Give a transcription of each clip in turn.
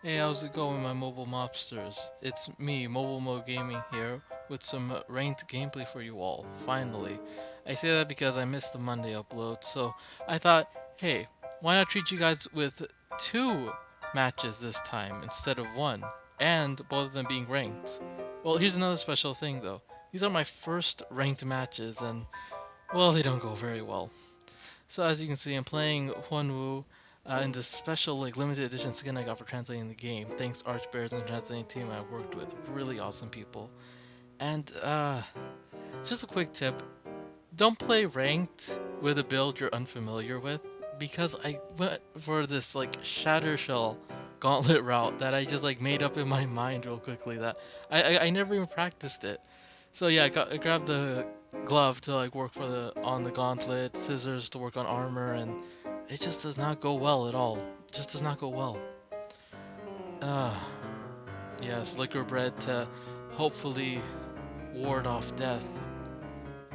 Hey, how's it going, my mobile mobsters? It's me, MobileMoGaming here, with some ranked gameplay for you all, finally. I say that because I missed the Monday upload, so I thought, hey, why not treat you guys with two matches this time instead of one, and both of them being ranked. Well, here's another special thing though. These are my first ranked matches, and, well, they don't go very well. So as you can see, I'm playing Hyunwoo in this special limited edition skin I got for translating the game. Thanks Archbears and translating team I worked with. Really awesome people. And just a quick tip: don't play ranked with a build you're unfamiliar with, because I went for this Shatter Shell gauntlet route that I just made up in my mind real quickly that I never even practiced it. So yeah, I grabbed the glove to work for on the gauntlet, scissors to work on armor, and it just does not go well at all. It just does not go well. Uh, yes, liquor bread to hopefully ward off death.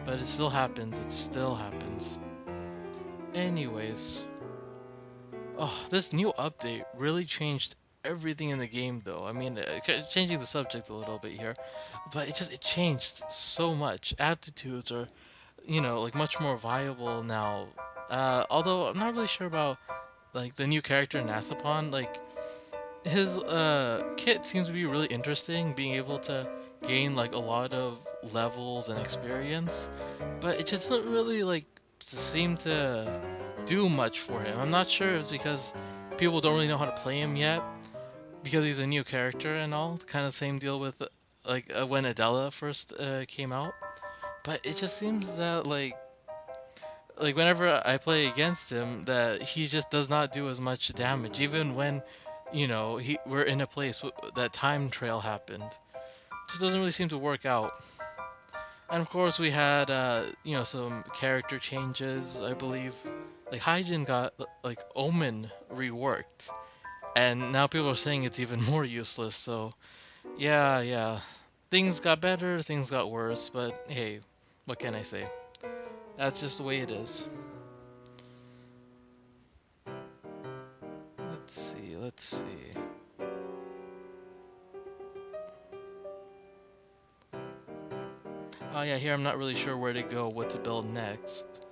But it still happens, it still happens. Anyways. Oh, this new update really changed everything in the game though. I mean, changing the subject a little bit here, but it changed so much. Aptitudes are, much more viable now. Although I'm not really sure about the new character Nathapon. His kit seems to be really interesting, being able to gain a lot of levels and experience, but it just doesn't really seem to do much for him. I'm not sure if it's because people don't really know how to play him yet, because he's a new character and all. Kind of same deal with when Adela first came out, but it just seems that whenever I play against him, that he just does not do as much damage, even when we're in a place that time trail happened. Just doesn't really seem to work out. And of course we had some character changes, I believe. Like Hyjin got Omen reworked, and now people are saying it's even more useless. So yeah, things got better, things got worse, but hey, what can I say? That's just the way it is. Let's see. Oh yeah, here I'm not really sure where to go, what to build next.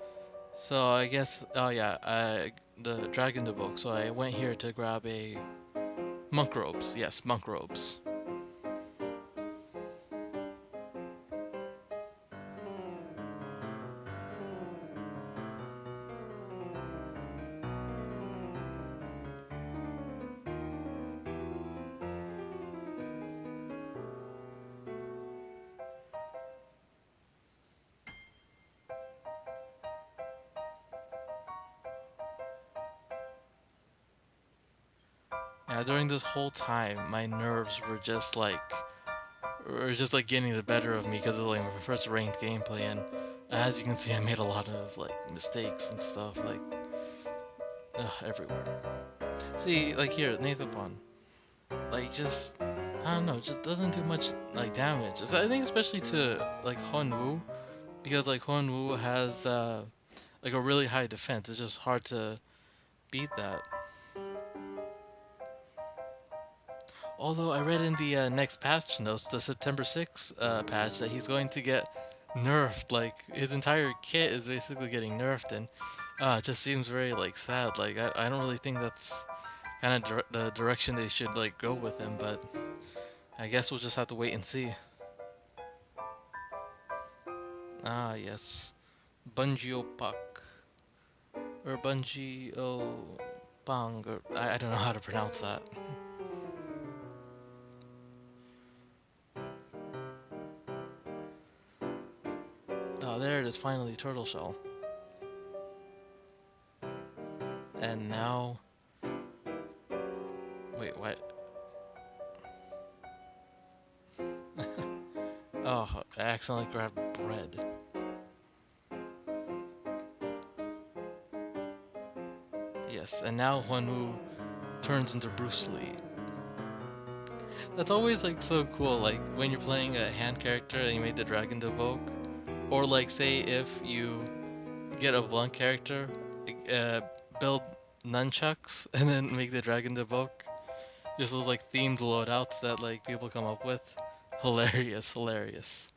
So I guess, oh yeah, the dragon book. So I went here to grab a monk robes. Yes, monk robes. Yeah, during this whole time, my nerves were just getting the better of me because of my first ranked gameplay, and as you can see, I made a lot of mistakes and stuff everywhere. See, here, Nathapon, just I don't know, just doesn't do much damage. So I think especially to Hyunwoo, because Hyunwoo has a really high defense. It's just hard to beat that. Although I read in the next patch notes, the September 6th patch, that he's going to get nerfed. His entire kit is basically getting nerfed, and it just seems very sad. I don't really think that's kind of the direction they should go with him, but I guess we'll just have to wait and see. Ah yes, Bungio Pak or Bungio Bang, or I don't know how to pronounce that. Oh, there it is, finally, turtle shell. And now, wait, what? Oh, I accidentally grabbed bread. Yes, and now Hyunwoo turns into Bruce Lee. That's always so cool, when you're playing a hand character and you made the dragon evoke, or say if you get a blunt character, build nunchucks and then make the dragon evoke. Just those like themed loadouts that like people come up with. Hilarious, hilarious.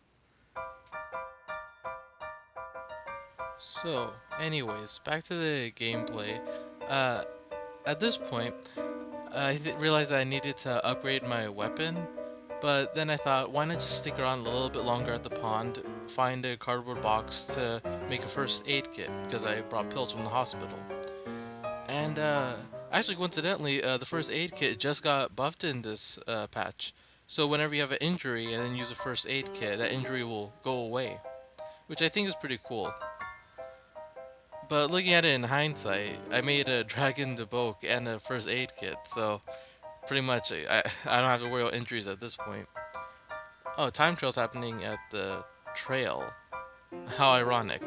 So, anyways, back to the gameplay. Uh, at this point, I realized that I needed to upgrade my weapon, but then I thought, why not just stick around a little bit longer at the pond, find a cardboard box to make a first aid kit, because I brought pills from the hospital. And actually, coincidentally, the first aid kit just got buffed in this patch. So whenever you have an injury and then use a first aid kit, that injury will go away, which I think is pretty cool. But looking at it in hindsight, I made a Dragon Debok and a first aid kit, so pretty much I don't have to worry about injuries at this point. Oh, time trail's happening at the trail. How ironic.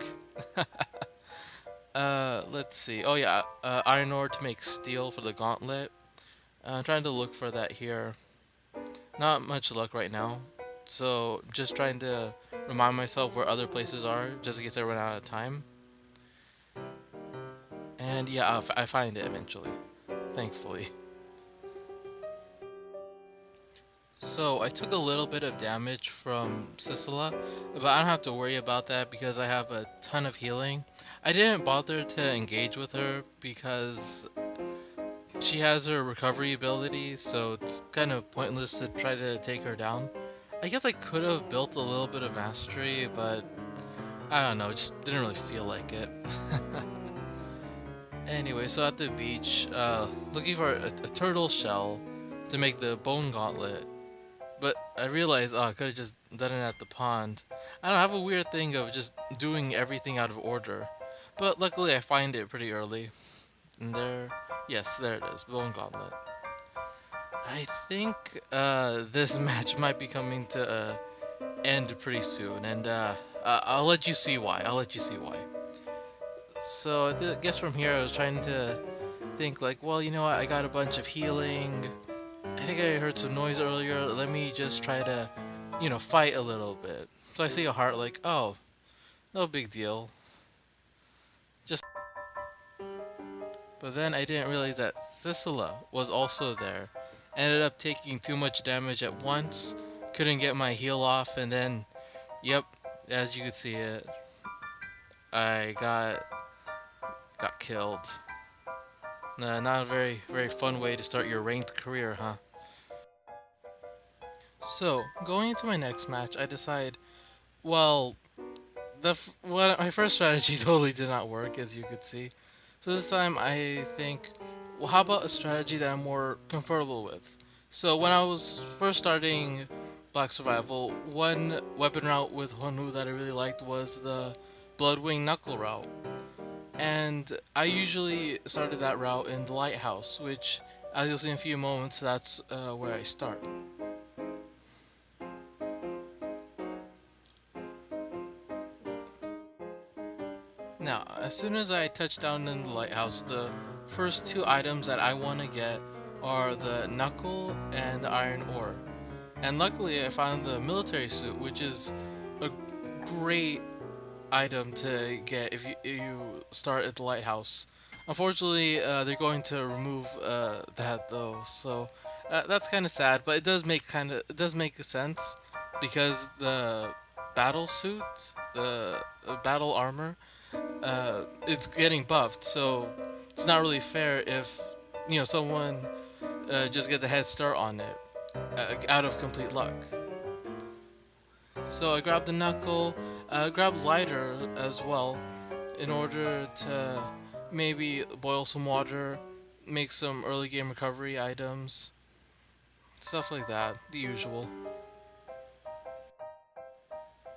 Let's see. Oh yeah, iron ore to make steel for the gauntlet. I'm trying to look for that here. Not much luck right now. So just trying to remind myself where other places are, just in case I run out of time. And yeah, I find it eventually, thankfully. So I took a little bit of damage from Sisela, but I don't have to worry about that because I have a ton of healing. I didn't bother to engage with her because she has her recovery ability, so it's kind of pointless to try to take her down. I guess I could have built a little bit of mastery, but I don't know, just didn't really feel like it. Anyway, so at the beach, looking for a turtle shell to make the bone gauntlet. But I realized, oh, I could have just done it at the pond. I don't have a weird thing of just doing everything out of order. But luckily I find it pretty early. And there, yes, there it is, bone gauntlet. I think this match might be coming to end pretty soon, and I'll let you see why. I'll let you see why. So I guess from here I was trying to think like, well, you know what, I got a bunch of healing. I think I heard some noise earlier. Let me just try to, fight a little bit. So I see a heart like, oh, no big deal. Just. But then I didn't realize that Sisela was also there. Ended up taking too much damage at once. Couldn't get my heal off, and then, yep, as you could see it, I got killed. Not a very fun way to start your ranked career, huh? So, going into my next match, I decide, well, my first strategy totally did not work, as you could see. So this time I think, well, how about a strategy that I'm more comfortable with? So when I was first starting Black Survival, one weapon route with Hyunwoo that I really liked was the Bloodwing Knuckle route. And I usually started that route in the Lighthouse, which, as you'll see in a few moments, that's where I start. Now, as soon as I touch down in the Lighthouse, the first two items that I want to get are the Knuckle and the Iron Ore. And luckily I found the military suit, which is a great item to get if you start at the Lighthouse. Unfortunately, they're going to remove that though, so that's kind of sad. But it does make sense because the battle suit, the battle armor, it's getting buffed. So it's not really fair if someone just gets a head start on it out of complete luck. So I grabbed the knuckle, grabbed lighter as well, in order to maybe boil some water, make some early game recovery items, stuff like that, the usual.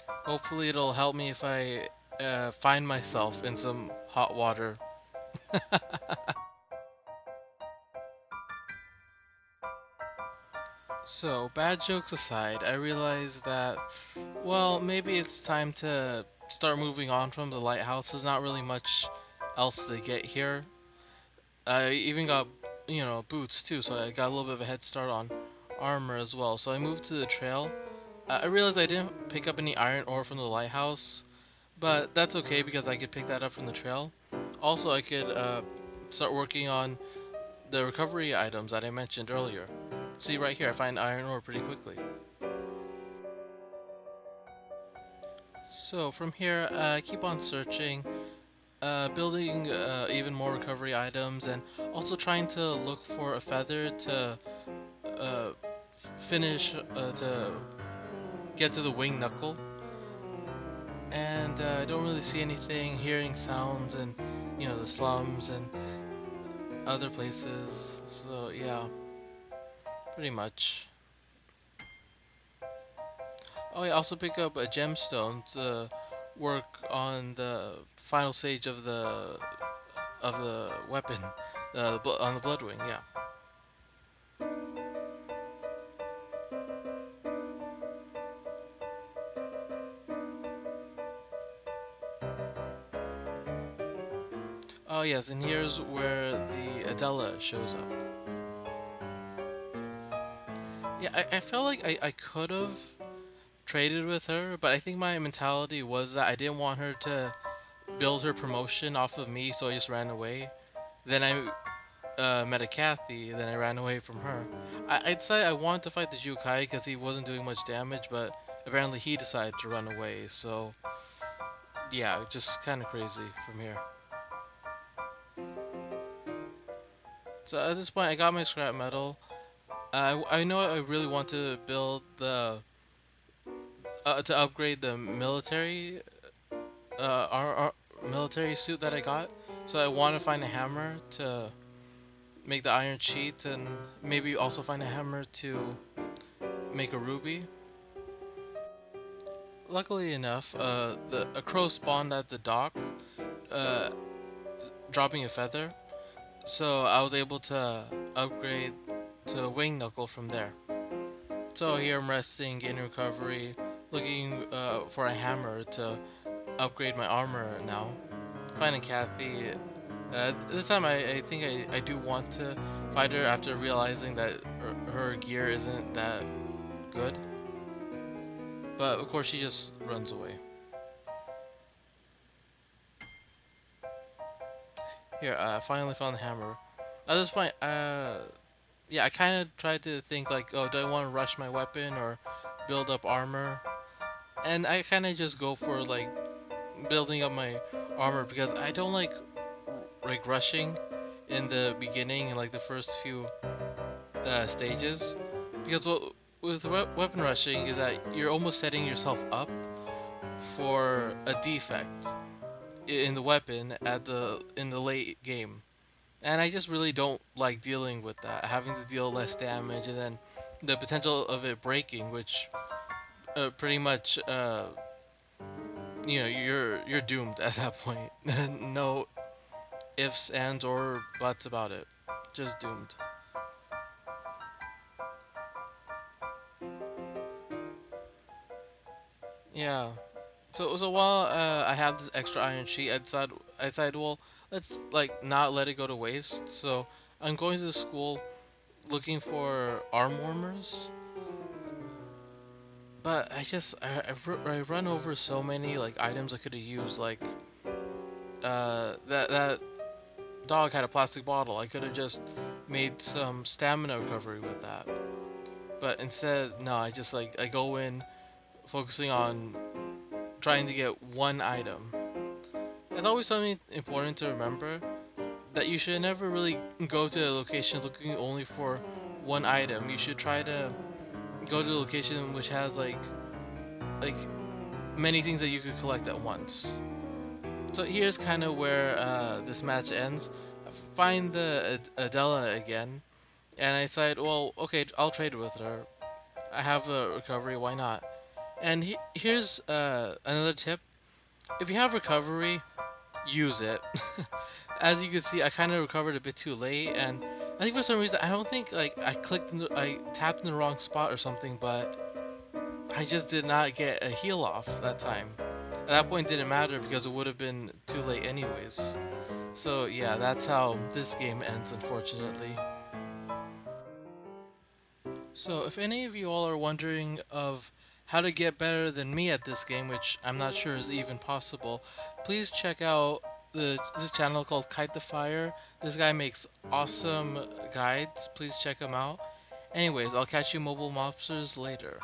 Hopefully it'll help me if I find myself in some hot water. So, bad jokes aside, I realized that, well, maybe it's time to start moving on from the lighthouse. There's not really much else to get here. I even got, boots too, so I got a little bit of a head start on armor as well. So I moved to the trail. I realized I didn't pick up any iron ore from the lighthouse, but that's okay because I could pick that up from the trail. Also, I could start working on the recovery items that I mentioned earlier. See right here, I find iron ore pretty quickly. So from here, I keep on searching, building even more recovery items, and also trying to look for a feather to uh, finish to get to the wing knuckle. And I don't really see anything. Hearing sounds and the slums and other places. So yeah, pretty much. Oh, I also pick up a gemstone to work on the final stage of the weapon, on the Bloodwing. Yeah. Oh yes, and here's where the Adela shows up. Yeah, I felt like I could have traded with her, but I think my mentality was that I didn't want her to build her promotion off of me, so I just ran away. Then I met a Kathy, then I ran away from her. I'd say I wanted to fight the Jukai because he wasn't doing much damage, but apparently he decided to run away, so yeah, just kind of crazy from here. So at this point, I got my scrap metal. I know I really want to build to upgrade the military suit that I got. So I want to find a hammer to make the iron sheet, and maybe also find a hammer to make a ruby. Luckily enough, a crow spawned at the dock, uh, dropping a feather. So I was able to upgrade to wing knuckle from there. So here I'm resting, getting recovery, looking for a hammer to upgrade my armor now. Finding Kathy. This time I think I do want to fight her after realizing that her gear isn't that good. But of course she just runs away. Here, I finally found the hammer. At this point, yeah, I kind of tried to think like, oh, do I want to rush my weapon or build up armor? And I kind of just go for like building up my armor because I don't like rushing in the beginning and like the first few stages, because what with weapon rushing is that you're almost setting yourself up for a defect in the weapon in the late game. And I just really don't like dealing with that, having to deal less damage and then the potential of it breaking, which pretty much you're doomed at that point. No ifs, ands, or buts about it. Just doomed. Yeah. So while I have this extra iron sheet, I decided, well, let's like not let it go to waste. So I'm going to the school looking for arm warmers, but I run over so many like items I could have used. Like that dog had a plastic bottle. I could have just made some stamina recovery with that. But instead, no. I go in focusing on trying to get one item. It's always something important to remember that you should never really go to a location looking only for one item. You should try to go to a location which has like many things that you could collect at once. So here's kind of where this match ends. I find the Adela again, and I decide, well, okay, I'll trade with her. I have a recovery, why not? And here's another tip: if you have recovery, use it. As you can see, I kind of recovered a bit too late, and I think for some reason I don't think like I tapped in the wrong spot or something, but I just did not get a heal off that time. At that point, it didn't matter because it would have been too late anyways. So yeah, that's how this game ends, unfortunately. So if any of you all are wondering of how to get better than me at this game, which I'm not sure is even possible, please check out this channel called Kite the Fire. This guy makes awesome guides. Please check him out. Anyways, I'll catch you mobile mobsters later.